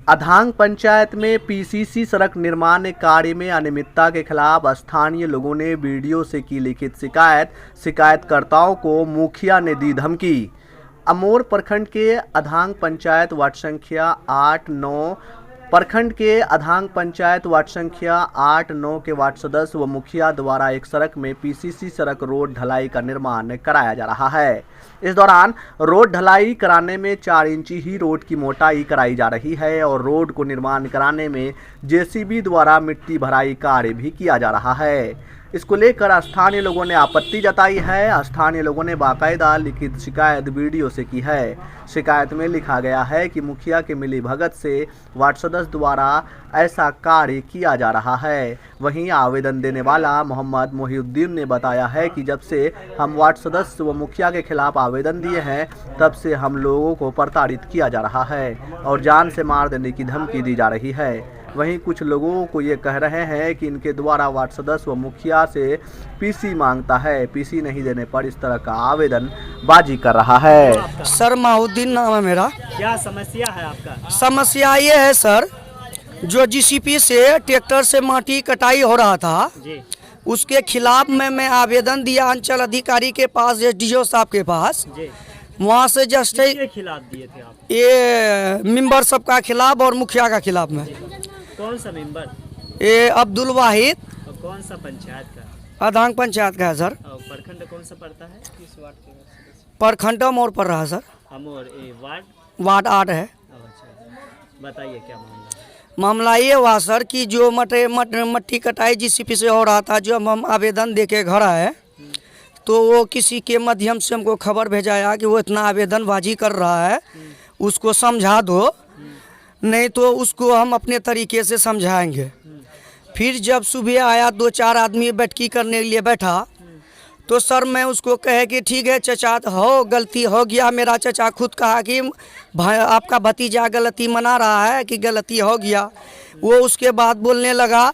अधांग पंचायत में पीसीसी सड़क निर्माण कार्य में अनियमितता के खिलाफ स्थानीय लोगों ने वीडियो से की लिखित शिकायत। शिकायतकर्ताओं को मुखिया ने दी धमकी। अमोर प्रखंड के अधांग पंचायत वार्ड संख्या 8-9 के वार्ड सदस्य व मुखिया द्वारा एक सड़क में पीसीसी सड़क रोड ढलाई का निर्माण कराया जा रहा है। इस दौरान रोड ढलाई कराने में 4 इंची ही रोड की मोटाई कराई जा रही है और रोड को निर्माण कराने में जेसीबी द्वारा मिट्टी भराई कार्य भी किया जा रहा है। इसको लेकर स्थानीय लोगों ने आपत्ति जताई है। स्थानीय लोगों ने बाकायदा लिखित शिकायत वीडियो से की है। शिकायत में लिखा गया है कि मुखिया के मिलीभगत से वार्ड सदस्य द्वारा ऐसा कार्य किया जा रहा है। वहीं आवेदन देने वाला मोहम्मद मोहिउद्दीन ने बताया है कि जब से हम वार्ड सदस्य व मुखिया के खिलाफ आवेदन दिए हैं तब से हम लोगों को प्रताड़ित किया जा रहा है और जान से मार देने की धमकी दी जा रही है। वहीं कुछ लोगों को ये कह रहे हैं कि इनके द्वारा वार्ड सदस्य व मुखिया से पीसी मांगता है। पीसी नहीं देने पर इस तरह का आवेदन बाजी कर रहा है। सर माहुद्दीन नाम है मेरा। क्या समस्या है आपका? समस्या ये है सर, जो जीसीपी से ट्रैक्टर से माटी कटाई हो रहा था जी। उसके खिलाफ मैं आवेदन दिया अंचल अधिकारी के पास, एसडीओ साहब के पास। जी। वहाँ से जस्ट किसके खिलाफ दिए थे आप? ये मेंबर सबका खिलाफ और मुखिया का खिलाफ में। कौन सा मेंबर? ये अब्दुल वाहिद। और कौन सा पंचायत का? अधांग पंचायत का है सर। और प्रखंड कौन सा पड़ता है? किस वार्ड के? प्रखंड अमोर पड़ रहा है सर। अमोर वार्ड? वार्ड 8 है। अच्छा, बताइए क्या मामला है? मामला ये हुआ सर कि जो मट्टी कटाई जीसीपी से हो रहा था, जो हम आवेदन देके घर आए तो वो किसी के माध्यम से हमको खबर भेजाया कि वो इतना आवेदनबाजी कर रहा है, उसको समझा दो, नहीं तो उसको हम अपने तरीके से समझाएंगे। फिर जब सुबह आया 2-4 आदमी बैठकी करने के लिए बैठा तो सर मैं उसको कहे कि ठीक है चचा, हो गलती हो गया। मेरा चचा खुद कहा कि भाई आपका भतीजा गलती मना रहा है कि गलती हो गया। वो उसके बाद बोलने लगा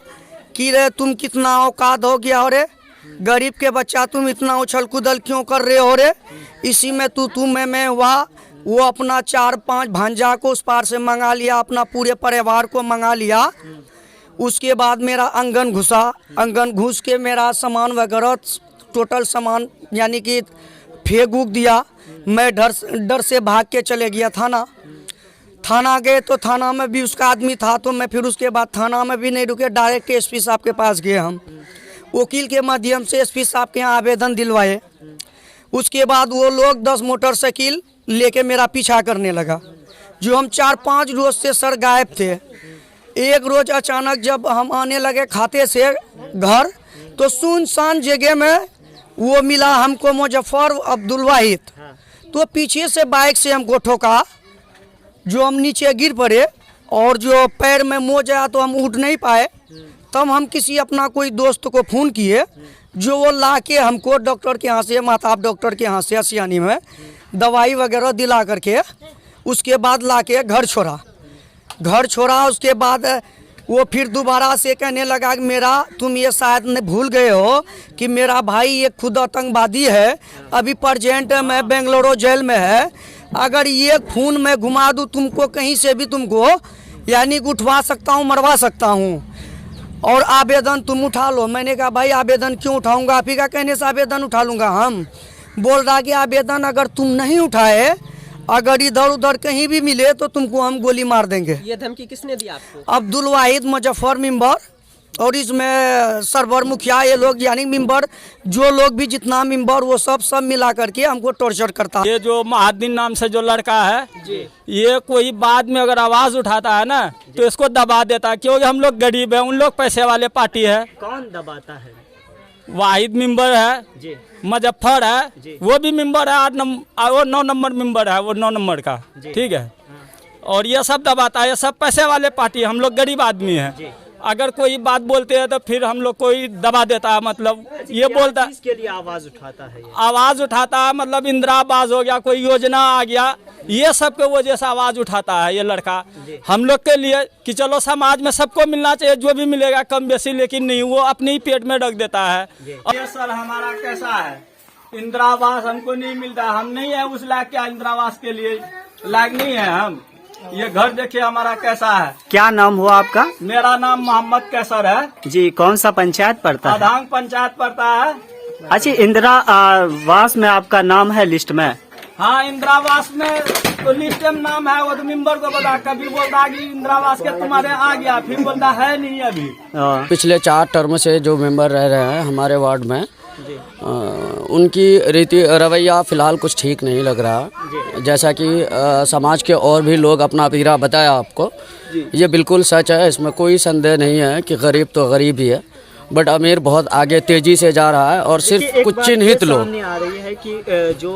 कि रे तुम कितना औकात हो गया हो रे, गरीब के बच्चा तुम इतना उछल कूदल क्यों कर रहे हो रे। इसी में तू मैं हुआ। वो अपना 4-5 भांजा को उस पार से मंगा लिया, अपना पूरे परिवार को मंगा लिया। उसके बाद मेरा आंगन घुसा। आंगन घुस के मेरा सामान वगैरह टोटल सामान यानी कि फेंक उग दिया। मैं डर से भाग के चले गया थाना गए तो थाना में भी उसका आदमी था, तो मैं फिर उसके बाद थाना में भी नहीं रुके, डायरेक्ट एसपी साहब के पास गए। हम वकील के माध्यम से एसपी साहब के यहाँ आवेदन दिलवाए। उसके बाद वो लोग 10 मोटरसाइकिल लेके मेरा पीछा करने लगा। जो हम 4-5 रोज से सर गायब थे। एक रोज अचानक जब हम आने लगे खाते से घर तो सुनसान जगह में वो मिला हमको मुजफ्फर अब्दुल वाहिद। तो पीछे से बाइक से हमको ठोका, जो हम नीचे गिर पड़े और जो पैर में मोच आया तो हम उठ नहीं पाए। तब हम किसी अपना कोई दोस्त को फ़ोन किए, जो वो ला के हमको डॉक्टर के यहाँ से, माताब डॉक्टर के यहाँ से असियानी में दवाई वगैरह दिला करके उसके बाद ला के घर छोड़ा। उसके बाद वो फिर दोबारा से कहने लगा कि तुम ये शायद नहीं भूल गए हो कि मेरा भाई एक खुद आतंकवादी है, अभी प्रेजेंट में बेंगलुरु जेल में है। अगर ये खून में घुमा दूँ तुमको, कहीं से भी तुमको यानी उठवा सकता हूँ, मरवा सकता हूँ, और आवेदन तुम उठा लो। मैंने कहा भाई आवेदन क्यों उठाऊंगा, आप ही का कहने से आवेदन उठा लूँगा हम। बोल रहा कि आवेदन अगर तुम नहीं उठाए, अगर इधर उधर कहीं भी मिले तो तुमको हम गोली मार देंगे। ये धमकी किसने दी आपको? अब्दुल वाहिद, मुजफ्फर मेंबर और इसमें सरवर मुखिया, ये लोग यानी मेंबर जो लोग भी जितना मेंबर वो सब मिला करके हमको टॉर्चर करता है। ये जो माहुद्दीन नाम से जो लड़का है ये कोई बाद में अगर आवाज उठाता है ना तो इसको दबा देता है, क्योंकि हम लोग गरीब है, उन लोग पैसे वाले पार्टी है। कौन दबाता है? वाहिद मेंबर है जी। मुजफ्फर है, वो भी मेंबर है, 9 नंबर मेंबर है, वो 9 नंबर का, ठीक है। और ये सब दबाता है, ये सब पैसे वाले पार्टी है, हम लोग गरीब आदमी है। अगर कोई बात बोलते हैं तो फिर हम लोग कोई दबा देता है, मतलब ये बोलता इसके लिए आवाज उठाता है। आवाज उठाता है, मतलब इंदिरा आवास हो गया, कोई योजना आ गया, ये सब के वजह से आवाज उठाता है ये लड़का हम लोग के लिए कि चलो समाज में सबको मिलना चाहिए, जो भी मिलेगा कम बेसी, लेकिन नहीं, वो अपने ही पेट में रख देता है। ये सर हमारा कैसा है, इंदिरा आवास हमको नहीं मिलता, हम नहीं है उस लायक, क्या इंदिरा आवास के लिए लायक नहीं है हम। ये घर देखिए हमारा कैसा है। क्या नाम हुआ आपका? मेरा नाम मोहम्मद कैसर है। जी, कौन सा पंचायत पड़ता है? अधांग पंचायत पड़ता है। अच्छा, इंदिरा आवास में आपका नाम है लिस्ट में? हाँ, इंदिरावास में तो लिस्ट में नाम है। वो तो मेंबर को बोला, कभी बोलता कि इंदिरावास के तुम्हारे आ गया, फिर बोलता है नहीं अभी। पिछले 4 टर्म से जो मेंबर रह रहे हैं हमारे वार्ड में, उनकी रीति रवैया फिलहाल कुछ ठीक नहीं लग रहा। जैसा कि समाज के और भी लोग अपना पीरा बताया आपको, ये बिल्कुल सच है, इसमें कोई संदेह नहीं है कि गरीब तो गरीब ही है, बट अमीर बहुत आगे तेजी से जा रहा है और सिर्फ कुछ चिन्हित लोग। सामने आ रही है कि जो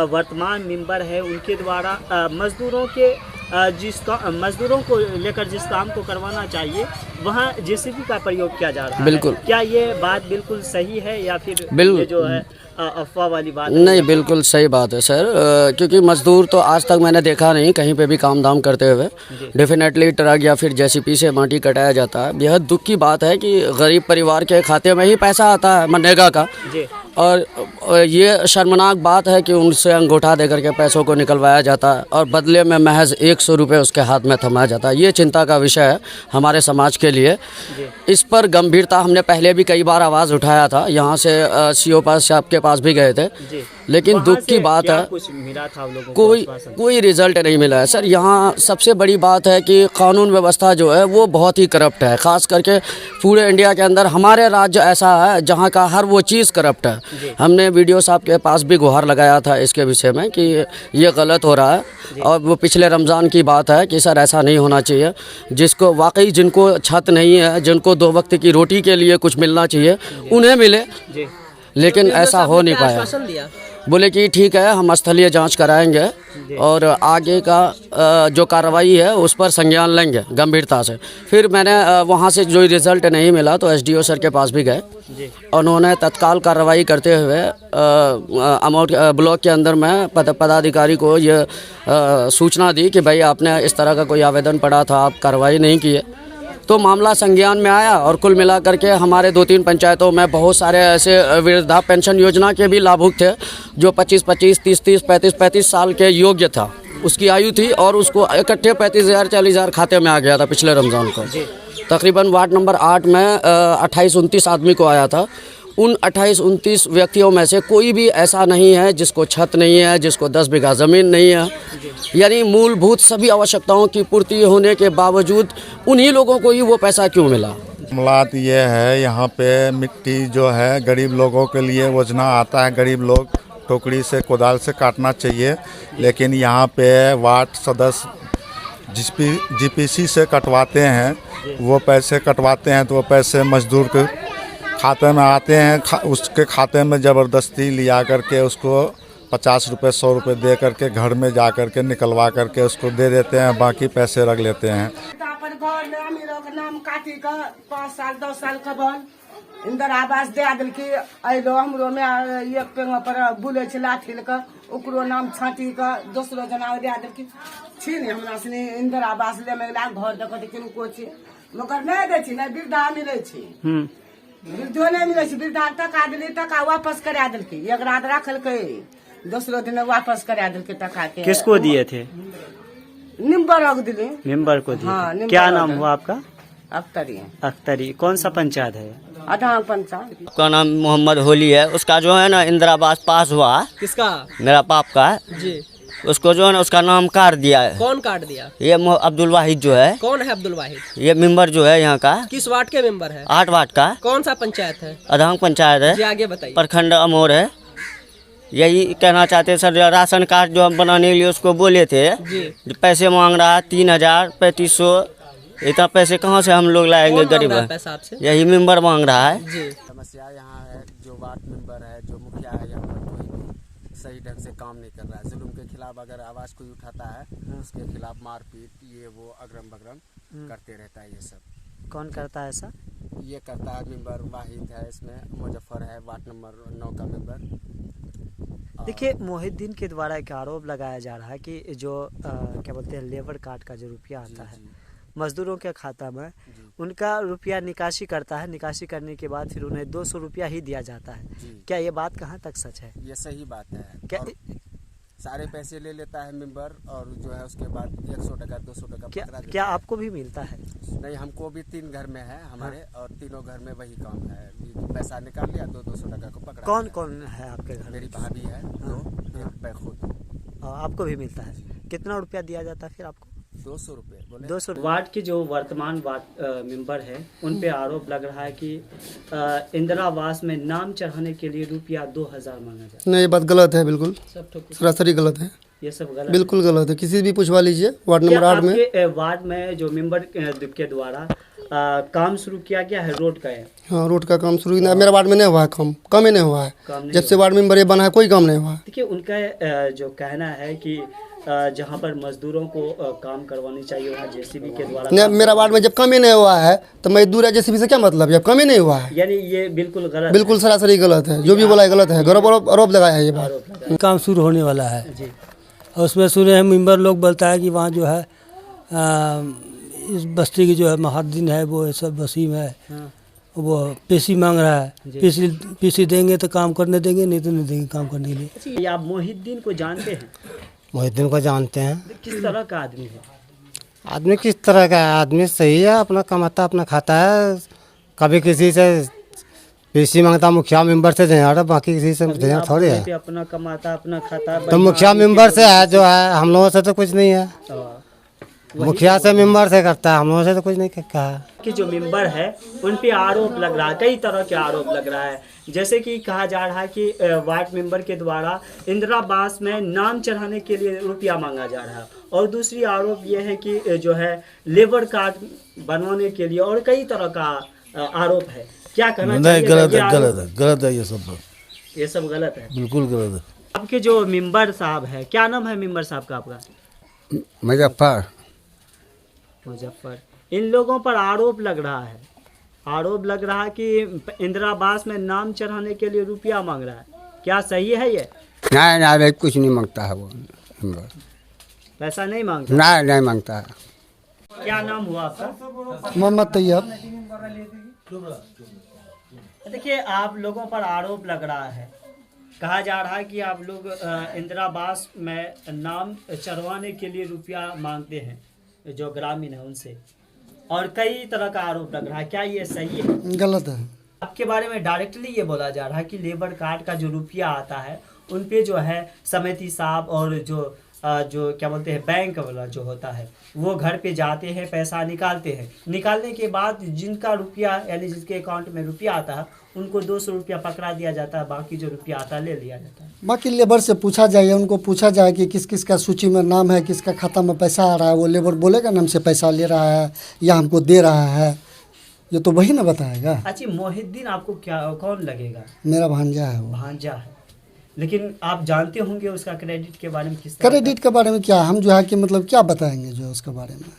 वर्तमान मेंबर है उनके द्वारा मजदूरों के मजदूरों को लेकर जिस काम को करवाना चाहिए वहाँ जेसीबी का प्रयोग किया जा रहा है। बिल्कुल। क्या ये बात बिल्कुल सही है या फिर ये जो है अफवाह वाली बात है? नहीं, बिल्कुल सही बात है सर, क्योंकि मजदूर तो आज तक मैंने देखा नहीं कहीं पे भी काम धाम करते हुए। डेफिनेटली ट्रक या फिर जेसीबी से माटी कटाया जाता है। बेहद दुख की बात है कि गरीब परिवार के खाते में ही पैसा आता है मनरेगा का, और ये शर्मनाक बात है कि उनसे अंगूठा देकर के पैसों को निकलवाया जाता है और बदले में महज 100 रुपये उसके हाथ में थमाया जाता है। ये चिंता का विषय है हमारे समाज के लिए। इस पर गंभीरता हमने पहले भी कई बार आवाज़ उठाया था, यहाँ से सीओ साहब के पास भी गए थे, लेकिन दुख की बात है कुछ मिला था लोगों को? कोई रिजल्ट नहीं मिला है सर। यहाँ सबसे बड़ी बात है कि कानून व्यवस्था जो है वो बहुत ही करप्ट है, ख़ास करके पूरे इंडिया के अंदर हमारे राज्य ऐसा है जहाँ का हर वो चीज़ करप्ट है। हमने वीडियो साहब के पास भी गुहार लगाया था इसके विषय में कि ये गलत हो रहा है, और वो पिछले रमज़ान की बात है कि सर ऐसा नहीं होना चाहिए। जिसको वाकई जिनको छत नहीं है, जिनको 2 वक्त की रोटी के लिए कुछ मिलना चाहिए उन्हें मिले, लेकिन ऐसा हो नहीं पाया। बोले कि ठीक है, हम स्थलीय जांच कराएंगे और आगे का जो कार्रवाई है उस पर संज्ञान लेंगे गंभीरता से। फिर मैंने वहाँ से जो रिज़ल्ट नहीं मिला तो एसडीओ सर के पास भी गए, उन्होंने तत्काल कार्रवाई करते हुए अमौट ब्लॉक के अंदर में पदाधिकारी को ये सूचना दी कि भाई आपने इस तरह का कोई आवेदन पड़ा था, आप कार्रवाई नहीं किए। तो मामला संज्ञान में आया और कुल मिलाकर के हमारे 2-3 पंचायतों में बहुत सारे ऐसे वृद्धा पेंशन योजना के भी लाभुक थे जो 25-25, 30-30, 35-35 साल के योग्य था, उसकी आयु थी, और उसको इकट्ठे 35,000-40,000 खाते में आ गया था पिछले रमज़ान को। तकरीबन वार्ड नंबर 8 में 28-29 आदमी को आया था। उन 28-29 व्यक्तियों में से कोई भी ऐसा नहीं है जिसको छत नहीं है, जिसको 10 बीघा ज़मीन नहीं है, यानी मूलभूत सभी आवश्यकताओं की पूर्ति होने के बावजूद उन्हीं लोगों को ही वो पैसा क्यों मिला? मामलात ये है, यहाँ पे मिट्टी जो है गरीब लोगों के लिए योजना आता है, गरीब लोग टोकरी से कोदाल से काटना चाहिए, लेकिन यहाँ पे वार्ड सदस्य जीपीसी से कटवाते हैं, वो पैसे कटवाते हैं तो वो पैसे मजदूर के खाते में आते हैं, उसके खाते में ज़बरदस्ती लिया करके उसको 50 रुपये 100 रुपये दे करके घर में जा करके निकलवा करके उसको दे देते हैं, बाकी पैसे रख लेते हैं। नाम काटी का 5 साल 10 साल का बन इंदिरा आवास दे दिल की अलो हमरो में एक पेंग पर बुले लाठी का ओकरो नाम छाटी का दूसरो जना दे दिल की छी ने हमरा सनी इंदिरा आवास ले में घर देखत किनको छी मगर नहीं दे छी, नहीं वृद्धा मिले छी, वृद्धो नहीं मिले छी, वृद्धा टका दिली, टका वापस करा दिल की, एक रात रखल के दूसरो दिन वापस करा दिल के टका के। किसको दिए थे? निम्बर रख दिली, मेंबर को दिए। हाँ, क्या नाम हुआ आपका? अख्तरी। अख्तरी। कौन सा पंचायत है? अधांग पंचायत। उसका नाम मोहम्मद होली है। उसका जो है ना इंदिरा आवास पास हुआ। किसका? मेरा बाप का जी। उसको जो है ना उसका नाम काट दिया है। कौन काट दिया? ये अब्दुल वाहिद जो है। कौन है अब्दुल वाहिद? ये मेंबर जो है यहाँ का। किस वार्ड के मेंबर है? 8 वार्ड का। कौन सा पंचायत है? अधांग पंचायत है। जी, आगे बताइए। प्रखंड अमोर है। यही कहना चाहते सर, राशन कार्ड जो हम बनाने के लिए उसको बोले थे जी, पैसे मांग रहा है 3,000 3500, इतना पैसे कहाँ से हम लोग लाएंगे? गरीब है, पैसा आपसे यही मेंबर मांग रहा है जी। समस्या यहाँ है, जो वार्ड मेंबर है, जो मुखिया है, यहाँ पर कोई भी सही ढंग से काम नहीं कर रहा है। जुल्म के खिलाफ अगर आवाज़ कोई उठाता है उसके खिलाफ मारपीट, ये वो अग्रम बग्रम करते रहता है। ये सब कौन करता है ऐसा? ये करता है मेंबर वाहिद है, इसमें मुजफ्फर है, वार्ड नंबर 9 का मेंबर। देखिए, मोहिद्दीन के द्वारा एक आरोप लगाया जा रहा है कि जो क्या बोलते हैं लेबर कार्ड का जो रुपया आता है मजदूरों के खाता में, उनका रुपया निकासी करता है, निकासी करने के बाद फिर उन्हें 200 रुपया ही दिया जाता है। क्या ये बात कहाँ तक सच है? ये सही बात है। क्या सारे पैसे ले लेता है मेंबर और जो है उसके बाद 100 टका 200 टका क्या पकड़ा देता क्या आपको भी मिलता है? है। नहीं, हमको भी 3 घर में है हमारे और तीनों घर में वही काम है कि पैसा निकाल लिया 200 टका को पकड़ा कौन दिया। कौन है आपके घर में? मेरी भाभी है 2, एक मैं खुद। आपको भी मिलता है? कितना रुपया दिया जाता है फिर आपको? 200 रुपये बोले। 200। वार्ड के जो वर्तमान वार्ड मेंबर है उन पे आरोप लग रहा है कि इंदिरा आवास में नाम चढ़ाने के लिए रुपया 2000 मांगा जाता है। नहीं, ये बात गलत है, बिल्कुल सब ठोक सरासरी गलत है, ये सब गलत बिल्कुल गलत है। किसी से भी पूछवा लीजिए वार्ड है। नंबर 8 में। आपके वार्ड में जो मेंबर के द्वारा काम शुरू किया गया है रोड का है? हाँ, रोड का काम शुरू नहीं, मेरा वार्ड में नहीं हुआ है, काम ही नहीं हुआ है। काम नहीं जब से वार्ड मेंबर ये बना है कोई काम नहीं हुआ है। देखिए उनका जो कहना है कि जहाँ पर मजदूरों को काम करवानी चाहिए वहाँ जेसीबी के द्वारा नहीं, मेरा वार्ड में जब काम ही नहीं हुआ है तो मजदूर है जेसीबी से क्या मतलब, जब काम ही नहीं हुआ है। यानी ये बिल्कुल गलत बिल्कुल सरासरी गलत है, जो भी बोला है गलत है, गौरव आरोप लगाया है ये बात। काम शुरू होने वाला है जी। और उसमें सुने हैं मेंबर लोग बोलता है कि वहाँ जो है इस बस्ती की जो है महाद्दीन है वो सब वसीम है, हाँ। वो पीसी मांग रहा है। पीसी देंगे तो काम करने देंगे, नहीं तो नहीं देंगे काम करने के लिए। अच्छा, ये आप मोहिद्दीन को जानते हैं? मोहिद्दीन को जानते हैं। किस तरह का आदमी है? आदमी किस तरह का है? आदमी सही है, अपना कमाता अपना खाता है। कभी किसी से पीसी मांगता, मुखिया मेंबर से देना, बाकी किसी से देना थोड़ी है। पे अपना कमाता अपना खाता तो मुखिया मेंबर से है जो है, हम लोगों से तो कुछ नहीं है। मुखिया से मेंबर से करता है, हम लोगों से तो कुछ नहीं कहा। कि जो मेंबर है उन पे आरोप लग रहा है, कई तरह के आरोप लग रहा है। जैसे कि कहा जा रहा है कि वार्ड मेंबर के द्वारा इंदिरा आवास में नाम चढ़ाने के लिए रुपया मांगा जा रहा है, और दूसरी आरोप ये है कि जो है लेबर कार्ड बनवाने के लिए, और कई तरह का आरोप है। क्या कहना चाहिए? गलत है ये सब गलत है, बिल्कुल गलत है। आपके जो मेंबर साहब है, क्या नाम है मेंबर साहब का आपका? मुजफ्फर। इन लोगों पर आरोप लग रहा है कि इंदिरा आवास में नाम चढ़ाने के लिए रुपया मांग रहा है। क्या सही है ये? नहीं, कुछ नहीं मांगता है वो मेंबर, पैसा नहीं मांगता? नहीं मांगता है। क्या नाम हुआ आपका? मोहम्मद तैयब। देखिए आप लोगों पर आरोप लग रहा है, कहा जा रहा है कि आप लोग इंदिरा आवास में नाम चढ़वाने के लिए रुपया मांगते हैं जो ग्रामीण है उनसे, और कई तरह का आरोप लग रहा है। क्या ये सही है? गलत है। आपके बारे में डायरेक्टली ये बोला जा रहा है कि लेबर कार्ड का जो रुपया आता है उन पे जो है समिति साहब और जो क्या बोलते हैं बैंक वाला जो होता है वो घर पे जाते हैं, पैसा निकालते हैं, निकालने के बाद जिनका रुपया यानी जिसके अकाउंट में रुपया आता है उनको 200 रुपया पकड़ा दिया जाता है, बाकी जो रुपया आता है ले लिया जाता है। बाकी लेबर से पूछा जाए, उनको पूछा जाए कि किस किस का सूची में नाम है, किसका खाता में पैसा आ रहा है, वो लेबर बोलेगा ना हमसे पैसा ले रहा है या हमको दे रहा है, ये तो वही ना बताएगा। अच्छा, मोहिद्दीन आपको क्या कौन लगेगा? मेरा भांजा है वो। भांजा है, लेकिन आप जानते होंगे उसका क्रेडिट के बारे में? किस क्रेडिट के बारे में क्या हम जो है कि मतलब क्या बताएंगे जो उसके बारे में।